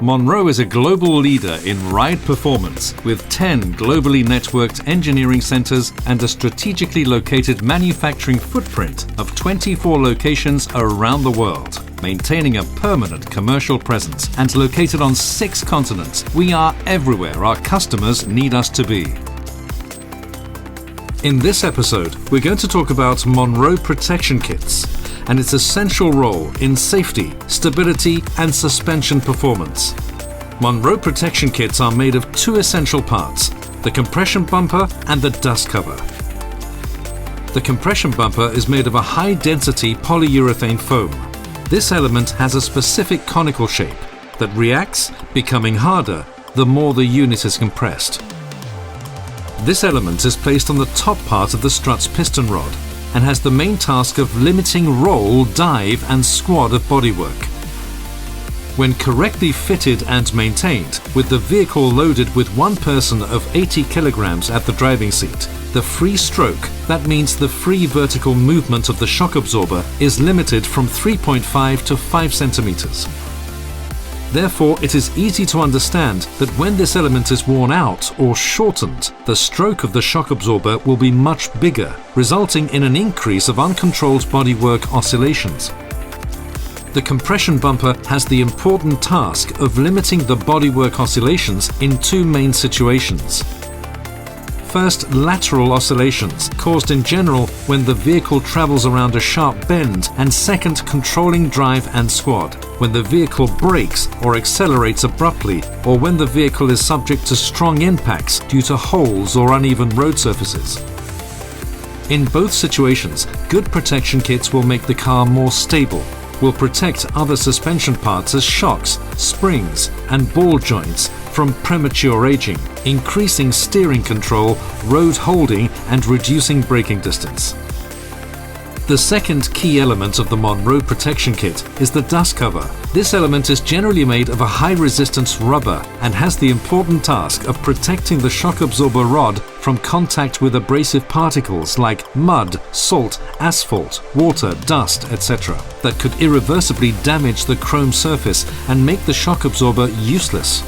Monroe is a global leader in ride performance with 10 globally networked engineering centers and a strategically located manufacturing footprint of 24 locations around the world. Maintaining a permanent commercial presence and located on 6 continents, we are everywhere our customers need us to be. In this episode, we're going to talk about Monroe protection kits and its essential role in safety, stability, and suspension performance. Monroe protection kits are made of 2 essential parts, the compression bumper and the dust cover. The compression bumper is made of a high-density polyurethane foam. This element has a specific conical shape that reacts, becoming harder the more the unit is compressed. This element is placed on the top part of the strut's piston rod and has the main task of limiting roll, dive, and squad of bodywork. When correctly fitted and maintained, with the vehicle loaded with one person of 80 kilograms at the driving seat, the free stroke, that means the free vertical movement of the shock absorber, is limited from 3.5 to 5 centimeters. Therefore, it is easy to understand that when this element is worn out or shortened, the stroke of the shock absorber will be much bigger, resulting in an increase of uncontrolled bodywork oscillations. The compression bumper has the important task of limiting the bodywork oscillations in 2 main situations. First, lateral oscillations, caused in general when the vehicle travels around a sharp bend, and second, controlling drive and squad, when the vehicle brakes or accelerates abruptly, or when the vehicle is subject to strong impacts due to holes or uneven road surfaces. In both situations, good protection kits will make the car more stable, will protect other suspension parts as shocks, springs, and ball joints from premature aging, increasing steering control, road holding, and reducing braking distance. The second key element of the Monroe protection kit is the dust cover. This element is generally made of a high-resistance rubber and has the important task of protecting the shock absorber rod from contact with abrasive particles like mud, salt, asphalt, water, dust, etc. that could irreversibly damage the chrome surface and make the shock absorber useless.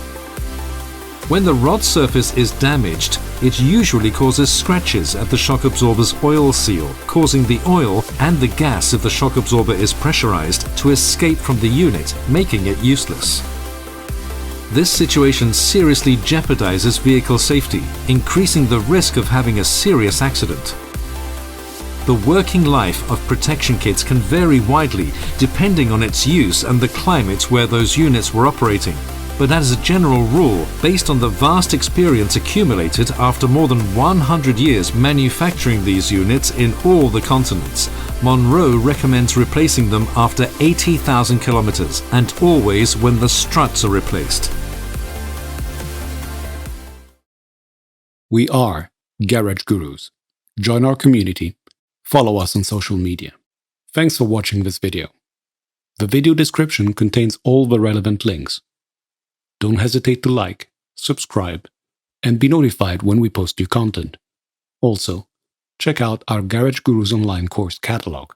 When the rod surface is damaged, it usually causes scratches at the shock absorber's oil seal, causing the oil and the gas if the shock absorber is pressurized to escape from the unit, making it useless. This situation seriously jeopardizes vehicle safety, increasing the risk of having a serious accident. The working life of protection kits can vary widely depending on its use and the climate where those units were operating. But as a general rule, based on the vast experience accumulated after more than 100 years manufacturing these units in all the continents, Monroe recommends replacing them after 80,000 kilometers and always when the struts are replaced. We are Garage Gurus. Join our community. Follow us on social media. Thanks for watching this video. The video description contains all the relevant links. Don't hesitate to like, subscribe, and be notified when we post new content. Also, check out our Garage Gurus online course catalog.